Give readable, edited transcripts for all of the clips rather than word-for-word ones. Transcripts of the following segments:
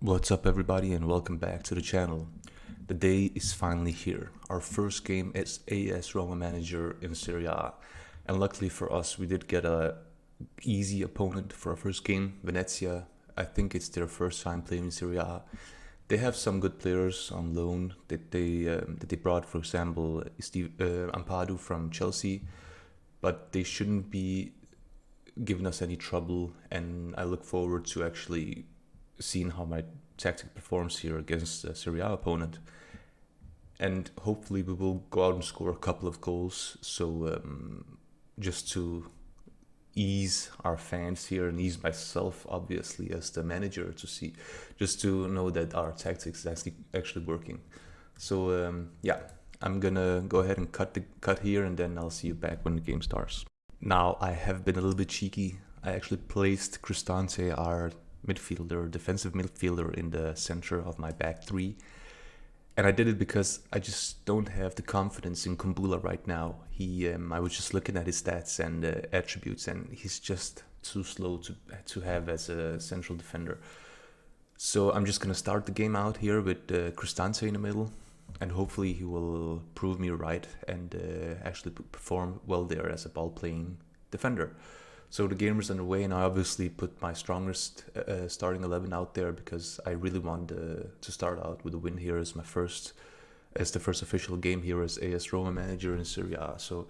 What's up everybody and welcome back to the channel. The day is finally here. Our first game as AS Roma manager in Serie A. And luckily for us we did get a easy opponent for our first game, Venezia. I think it's their first time playing in Serie A. They have some good players on loan that they brought, for example, Ampadu from Chelsea, but they shouldn't be giving us any trouble, and I look forward to actually seeing how my tactic performs here against a Serie A opponent. And hopefully we will go out and score a couple of goals, so just to ease our fans here and ease myself obviously as the manager, to see, just to know that our tactics is actually working. So yeah, I'm gonna go ahead and cut here, and then I'll see you back when the game starts. Now, I have been a little bit cheeky. I actually placed Cristante, our defensive midfielder, in the center of my back three. And I did it because I just don't have the confidence in Kumbula right now. I was just looking at his stats and attributes, and he's just too slow to have as a central defender. So I'm just gonna start the game out here with Cristante in the middle, and hopefully he will prove me right and actually perform well there as a ball-playing defender. So the game is underway, and I obviously put my strongest starting 11 out there because I really want to start out with a win here as the first official game here as AS Roma manager in Serie A. So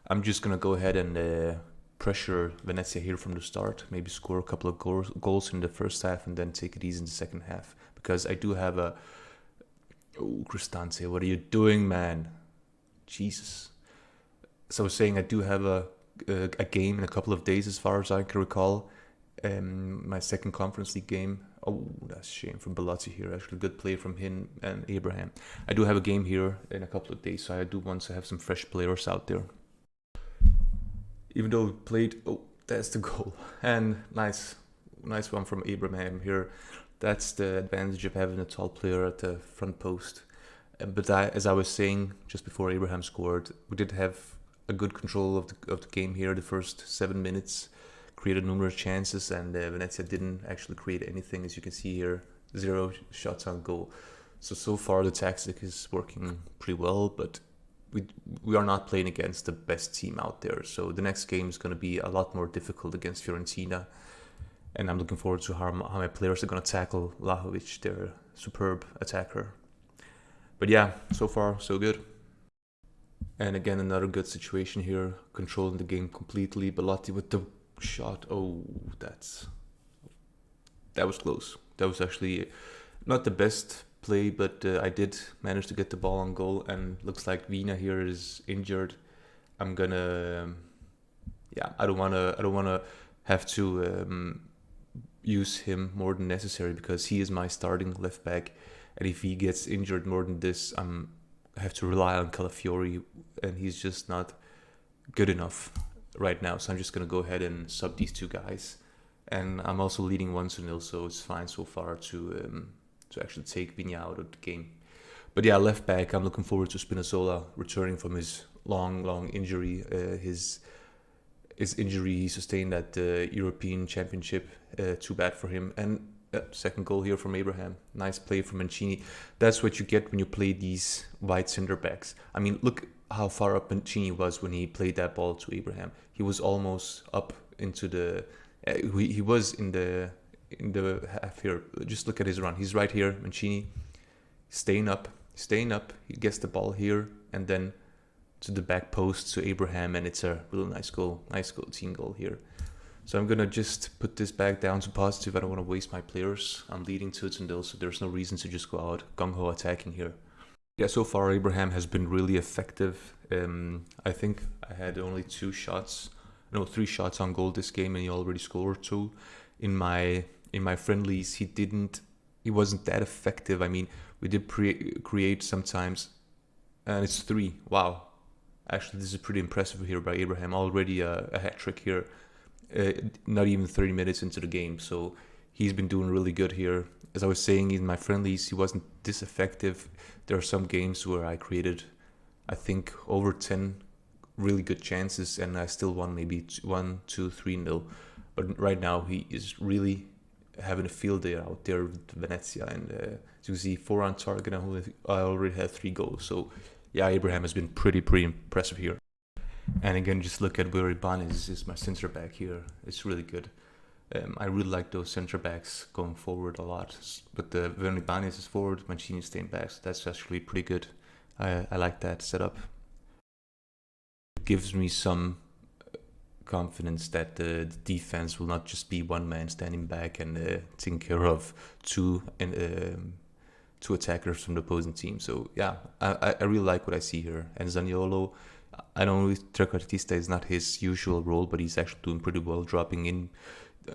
I'm just gonna go ahead and pressure Venezia here from the start, maybe score a couple of goals in the first half and then take it easy in the second half, because I do have a... Oh, Cristante, what are you doing, man? Jesus. So I was saying I do have a game in a couple of days, as far as I can recall. My second Conference League game. Oh, that's a shame from Bellotti here. Actually, good play from him and Abraham. I do have a game here in a couple of days, so I do want to have some fresh players out there. Even though we played... Oh, that's the goal. And nice one from Abraham here. That's the advantage of having a tall player at the front post. But as I was saying just before Abraham scored, we did have a good control of the game here. The first 7 minutes created numerous chances, and Venezia didn't actually create anything, as you can see here. 0 shots on goal. So far the tactic is working pretty well, but we are not playing against the best team out there. So the next game is going to be a lot more difficult against Fiorentina. And I'm looking forward to how my players are going to tackle Vlahovic, their superb attacker. But yeah, so far so good. And again, another good situation here, controlling the game completely. Bellotti with the shot. Oh, that was close. That was actually not the best play, but I did manage to get the ball on goal. And looks like Vina here is injured. I'm gonna... yeah, I don't wanna have to use him more than necessary, because he is my starting left back, and if he gets injured more than this, I have to rely on Calafiori, and he's just not good enough right now. So I'm just gonna go ahead and sub these two guys, and I'm also leading 1-0, so it's fine so far to actually take Vigna out of the game. But yeah, left back, I'm looking forward to Spinazzola returning from his long injury. His injury he sustained at the European Championship, too bad for him. And second goal here from Abraham. Nice play from Mancini. That's what you get when you play these wide center backs. I mean, look how far up Mancini was when he played that ball to Abraham. He was almost up into the... he was in the half here. Just look at his run. He's right here, Mancini, staying up. He gets the ball here, and then to the back post to Abraham, and it's a real nice goal, team goal here. So I'm gonna just put this back down to positive. I don't want to waste my players. I'm leading 2-0, so there's no reason to just go out gung-ho attacking here. Yeah, so far Abraham has been really effective. I think I had only 3 shots on goal this game, and he already scored 2. In my friendlies, he wasn't that effective. I mean, we did create sometimes, and it's 3. Wow. Actually, this is pretty impressive here by Abraham. Already a hat-trick here, not even 30 minutes into the game. So he's been doing really good here. As I was saying, in my friendlies, he wasn't this effective. There are some games where I created, I think, over 10 really good chances, and I still won maybe 1, 2, 3-0. But right now, he is really having a field day out there with Venezia, and as you see, 4 on target, and I already had 3 goals. So yeah, Abraham has been pretty impressive here. And again, just look at where Ibanez is my center back here. It's really good. I really like those center backs going forward a lot. But when Ibanez is forward, Mancini is staying back. So that's actually pretty good. I like that setup. It gives me some confidence that the defense will not just be one man standing back and taking care of two attackers from the opposing team. So yeah, I really like what I see here. And Zaniolo, I know trequartista is not his usual role, but he's actually doing pretty well, dropping in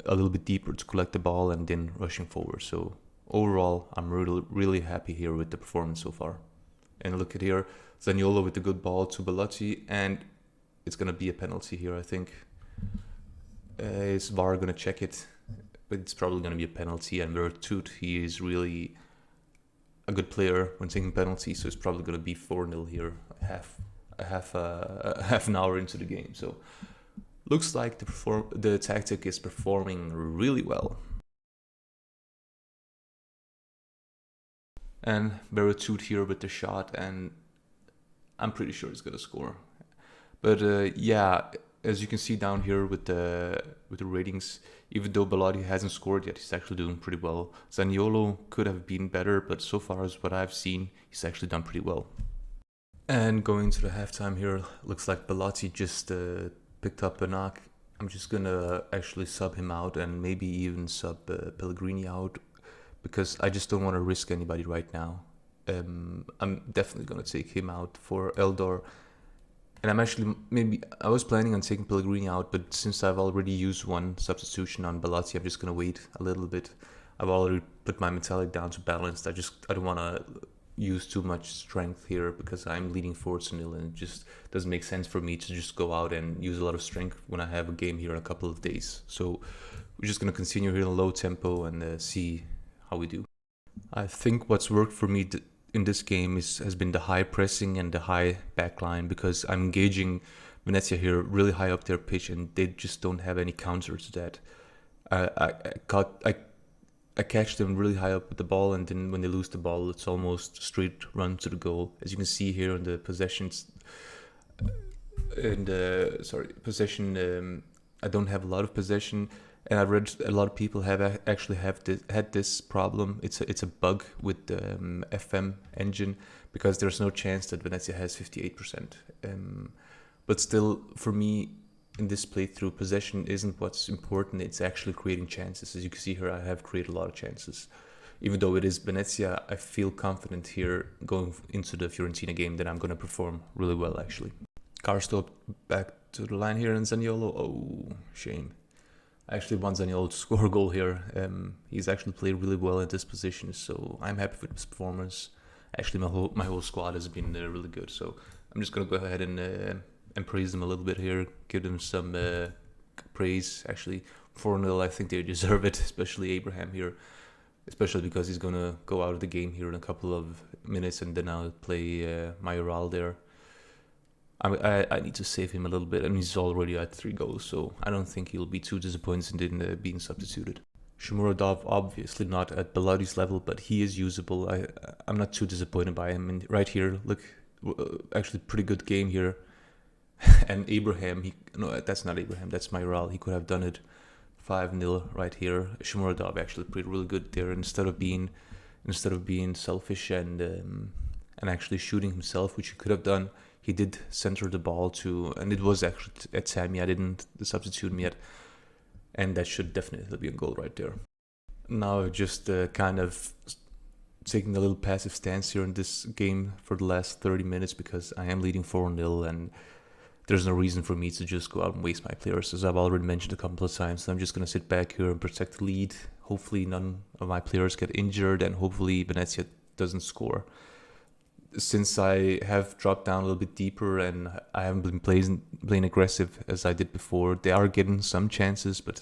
a little bit deeper to collect the ball and then rushing forward. So overall, I'm really happy here with the performance so far. And look at here, Zaniolo with the good ball to Bellotti, and it's going to be a penalty here, I think. Is VAR going to check it? But it's probably going to be a penalty. And Vertut, he is really a good player when taking penalties, so it's probably going to be 4-0 here, half an hour into the game. So looks like the tactic is performing really well. And Vertut here with the shot, and I'm pretty sure he's going to score. But yeah, as you can see down here with the ratings, even though Bellotti hasn't scored yet, he's actually doing pretty well. Zaniolo could have been better, but so far as what I've seen, he's actually done pretty well. And going to the halftime here, looks like Bellotti just picked up a knock. I'm just gonna actually sub him out and maybe even sub Pellegrini out, because I just don't want to risk anybody right now. I'm definitely gonna take him out for Eldor. And I was planning on taking Pellegrini out, but since I've already used one substitution on Bellotti, I'm just going to wait a little bit. I've already put my metallic down to balanced. I don't want to use too much strength here because I'm leaning forward to nil, and it just doesn't make sense for me to just go out and use a lot of strength when I have a game here in a couple of days. So we're just going to continue here in a low tempo and see how we do. I think what's worked for me in this game has been the high pressing and the high backline, because I'm engaging Venezia here really high up their pitch, and they just don't have any counter to that. I catch them really high up with the ball, and then when they lose the ball, it's almost straight run to the goal. As you can see here in the possessions, possession. I don't have a lot of possession. And I read a lot of people had this problem. It's a bug with the FM engine, because there's no chance that Venezia has 58%. But still, for me, in this playthrough, possession isn't what's important. It's actually creating chances. As you can see here, I have created a lot of chances. Even though it is Venezia, I feel confident here going into the Fiorentina game that I'm going to perform really well, actually. Carsto back to the line here, and Zaniolo. Oh, shame. I actually want Zaniolo to score a goal here. He's actually played really well in this position, so I'm happy with his performance. Actually, my whole squad has been really good, so I'm just gonna go ahead and praise them a little bit here, give them some praise. Actually, 4-0, I think they deserve it, especially Abraham here, especially because he's gonna go out of the game here in a couple of minutes, and then I'll play Mayoral there. I need to save him a little bit, and he's already at 3 goals, so I don't think he'll be too disappointed in being substituted. Shomurodov, obviously not at Bellotti's level, but he is usable. I'm not too disappointed by him. And right here, look, actually pretty good game here. And Abraham, no, that's not Abraham, that's Mayoral. He could have done it 5-0 right here. Shomurodov actually played really good there. Instead of being selfish and actually shooting himself, which he could have done, he did center the ball to, and it was actually at Tammy. I didn't substitute him yet, and that should definitely be a goal right there. Now just kind of taking a little passive stance here in this game for the last 30 minutes, because I am leading 4-0, and there's no reason for me to just go out and waste my players, as I've already mentioned a couple of times. So I'm just going to sit back here and protect the lead. Hopefully none of my players get injured, and hopefully Venezia doesn't score. Since I have dropped down a little bit deeper and I haven't been playing aggressive as I did before, they are getting some chances. But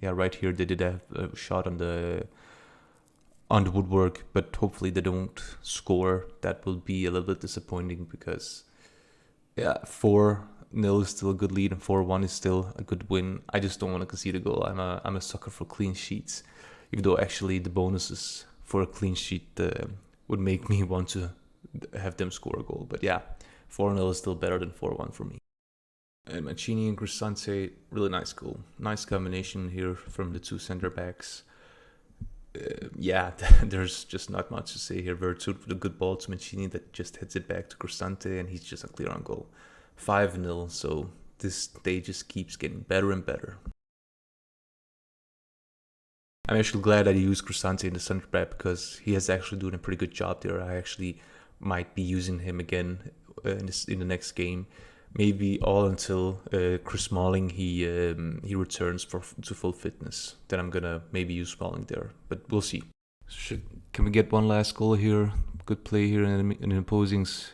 yeah, right here they did have a shot on the woodwork, but hopefully they don't score. That will be a little bit disappointing, because yeah, 4-0 is still a good lead, and 4-1 is still a good win. I just don't want to concede a goal. I'm a sucker for clean sheets. Even though actually the bonuses for a clean sheet would make me want to have them score a goal. But yeah, 4-0 is still better than 4-1 for me. And Mancini and Cristante, really nice goal. Nice combination here from the two center backs. Yeah, there's just not much to say here. Vertud with a good ball to Mancini that just hits it back to Cristante, and he's just a clear on goal. 5-0, so this day just keeps getting better and better. I'm actually glad that he used Cristante in the center back because he has actually doing a pretty good job there. I actually might be using him again in the next game. Maybe all until Chris Smalling he returns to full fitness. Then I'm gonna maybe use Smalling there, but we'll see. Can we get one last goal here? Good play here in the opposings.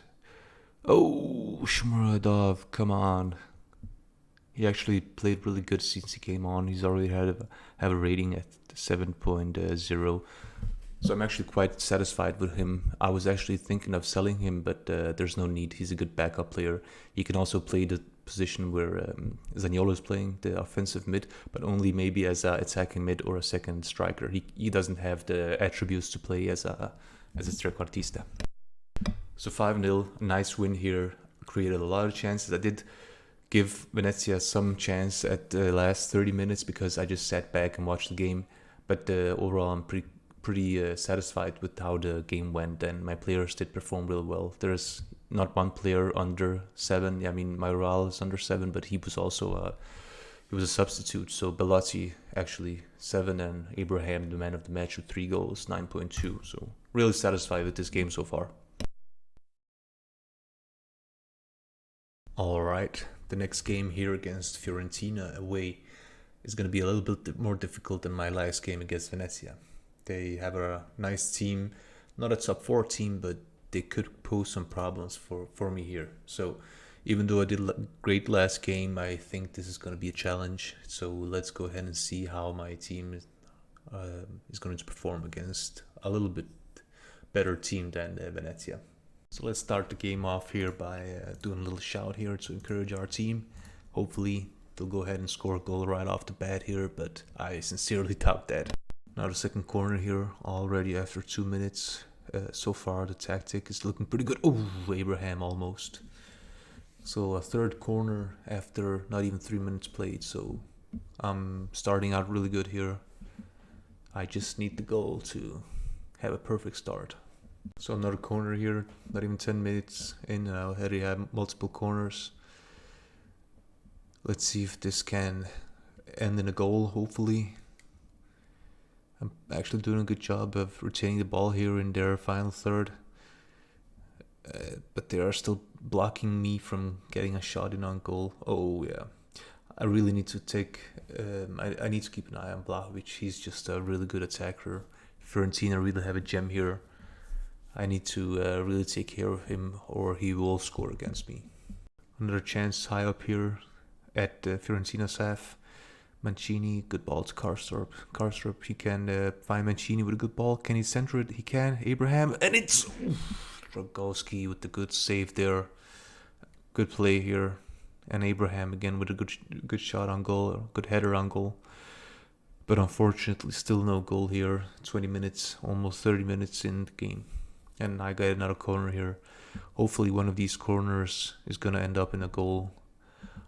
Oh, Shmuradov, come on. He actually played really good since he came on. He's already have a rating at 7.0. So I'm actually quite satisfied with him. I was actually thinking of selling him, but there's no need. He's a good backup player. He can also play the position where Zaniolo is playing, the offensive mid, but only maybe as a attacking mid or a second striker. He doesn't have the attributes to play as a trequartista. So 5-0, nice win here. Created a lot of chances. I did give Venezia some chance at the last 30 minutes because I just sat back and watched the game. But overall, I'm pretty satisfied with how the game went, and my players did perform real well. There's not one player under 7. I mean, Mayoral is under 7, but he was also he was a substitute. So Bellotti actually 7, and Abraham, the man of the match, with 3 goals, 9.2. So really satisfied with this game so far. All right, the next game here against Fiorentina away is going to be a little bit more difficult than my last game against Venezia. They have a nice team, not a top 4 team, but they could pose some problems for me here. So even though I did great last game, I think this is going to be a challenge. So let's go ahead and see how my team is going to perform against a little bit better team than Venezia. So let's start the game off here by doing a little shout here to encourage our team. Hopefully they'll go ahead and score a goal right off the bat here, but I sincerely doubt that. Now the second corner here already after 2 minutes. So far the tactic is looking pretty good. Oh, Abraham almost. So a third corner after not even 3 minutes played. So I'm starting out really good here. I just need the goal to have a perfect start. So another corner here, not even 10 minutes in, and I already have multiple corners. Let's see if this can end in a goal, hopefully. I'm actually doing a good job of retaining the ball here in their final third. But they are still blocking me from getting a shot in on goal. Oh yeah, I really need to take, I need to keep an eye on Vlahovic. He's just a really good attacker. Fiorentina really have a gem here. I need to really take care of him or he will score against me. Another chance high up here at Fiorentina's half. Mancini, good ball to Karstorp. Karstorp, he can find Mancini with a good ball. Can he center it? He can. Abraham, and it's Dragowski with the good save there. Good play here. And Abraham again with a good shot on goal, good header on goal. But unfortunately, still no goal here. 20 minutes, almost 30 minutes in the game. And I got another corner here. Hopefully one of these corners is going to end up in a goal.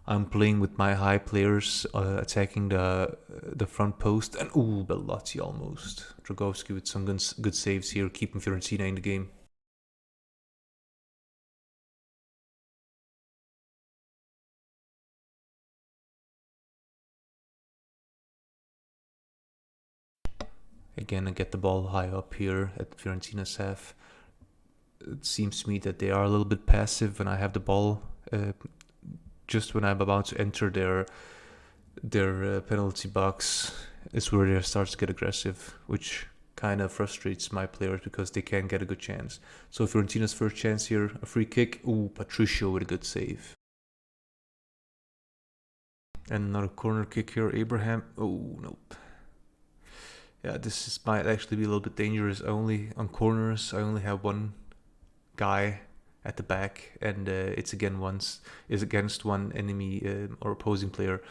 I'm playing with my high players, attacking the front post. And ooh, Bellotti almost. Dragowski with some good saves here, keeping Fiorentina in the game. Again, I get the ball high up here at Fiorentina's half. It seems to me that they are a little bit passive when I have the ball. Just when I'm about to enter their penalty box is where they start to get aggressive, which kind of frustrates my players because they can't get a good chance. So Fiorentina's first chance here, a free kick. Ooh, Patricio with a good save. And another corner kick here, Abraham. Oh, nope. Yeah, might actually be a little bit dangerous. On corners, I only have one guy at the back, and it's against one enemy or opposing player.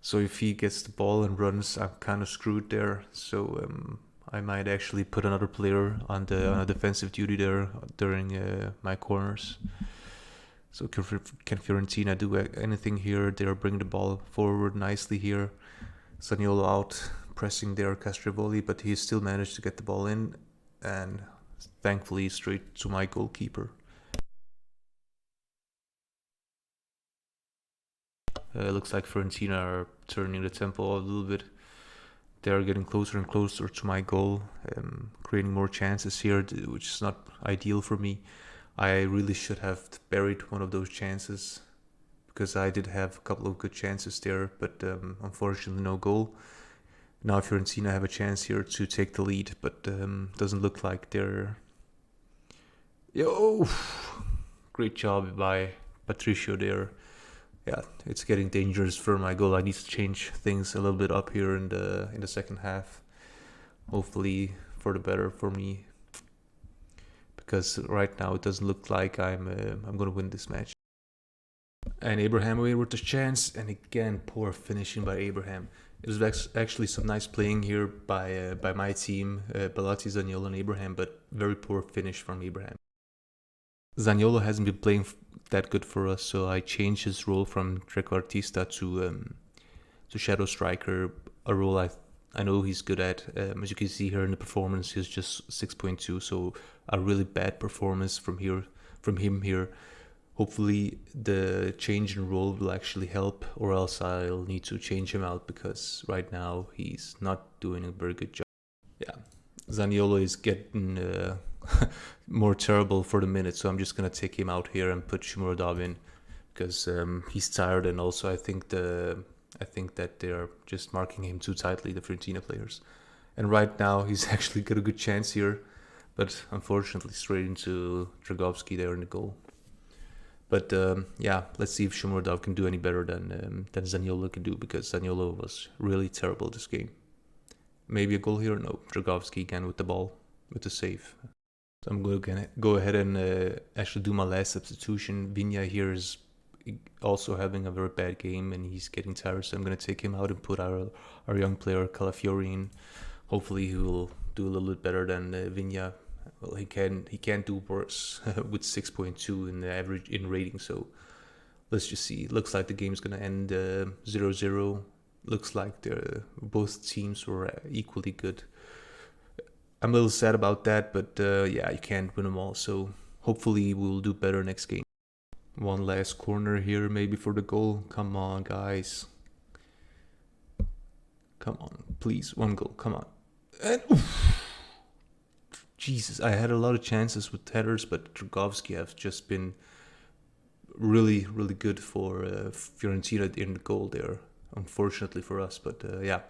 So if he gets the ball and runs, I'm kind of screwed there. So I might actually put another player on a defensive duty there during my corners. So can Fiorentina do anything here? They're bringing the ball forward nicely here. Zaniolo out, pressing there Castrevoli, but he still managed to get the ball in, and thankfully straight to my goalkeeper. Looks like Fiorentina are turning the tempo a little bit. They're getting closer and closer to my goal, creating more chances here, which is not ideal for me. I really should have buried one of those chances, because I did have a couple of good chances there, but unfortunately no goal. Now Fiorentina have a chance here to take the lead, but doesn't look like they're... Yo! Great job by Patricio there. Yeah, it's getting dangerous for my goal. I need to change things a little bit up here in the second half. Hopefully for the better for me, because right now it doesn't look like I'm gonna win this match. And Abraham away with the chance, and again poor finishing by Abraham. It was actually some nice playing here by my team, Balati, Zaniolo, and Abraham, but very poor finish from Abraham. Zaniolo hasn't been playing that good for us, so I changed his role from trequartista to shadow striker, a role I know he's good at. As you can see here in the performance, he's just 6.2, so a really bad performance from him here. Hopefully the change in role will actually help, or else I'll need to change him out, because right now he's not doing a very good job. Yeah, Zaniolo is getting more terrible for the minute, so I'm just gonna take him out here and put Shomurodov in, because he's tired, and also I think that they're just marking him too tightly, the Fiorentina players. And right now he's actually got a good chance here, but unfortunately straight into Dragowski there in the goal. But yeah, let's see if Shomurodov can do any better than Zaniolo can do, because Zaniolo was really terrible this game. Maybe a goal here? No, Dragowski again with the ball, with the save. So I'm going to go ahead and actually do my last substitution. Vigna here is also having a very bad game, and he's getting tired, so I'm going to take him out and put our young player Calafiori in. Hopefully he will do a little bit better than Vigna. Well, he can do worse with 6.2 in the average in rating. So let's just see. It looks like the game's gonna end 0-0. Looks like both teams were equally good. I'm a little sad about that, but yeah, you can't win them all. So hopefully we'll do better next game. One last corner here, maybe for the goal. Come on, guys. Come on, please. One goal. Come on. And oof. Jesus, I had a lot of chances with headers, but Dragowski has just been really, really good for Fiorentina in the goal there. Unfortunately for us, but yeah,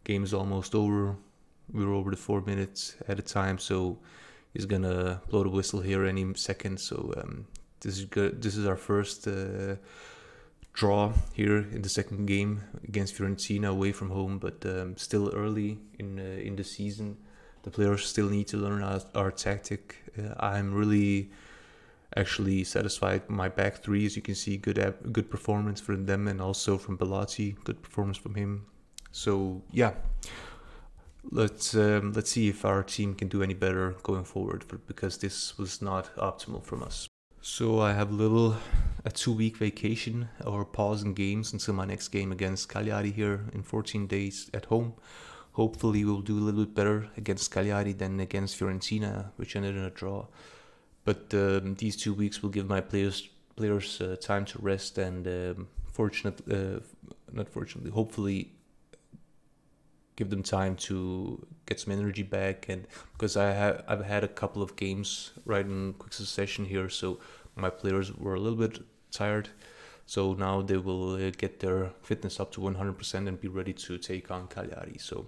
game is almost over. We were over the 4 minutes at a time, so he's gonna blow the whistle here any second. So this is good. This is our first draw here in the second game against Fiorentina away from home, but still early in the season. The players still need to learn our tactic. I'm really actually satisfied with my back three. As you can see, good performance from them, and also from Bellotti, good performance from him. So yeah, let's see if our team can do any better going forward, because this was not optimal from us. So I have a 2-week vacation or pause in games until my next game against Cagliari here in 14 days at home. Hopefully we'll do a little bit better against Cagliari than against Fiorentina, which ended in a draw. But these 2 weeks will give my players time to rest, and hopefully give them time to get some energy back. And because I've had a couple of games right in quick succession here, so my players were a little bit tired. So now they will get their fitness up to 100% and be ready to take on Cagliari. So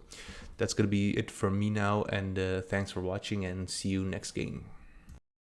that's going to be it from me now, and thanks for watching, and see you next game.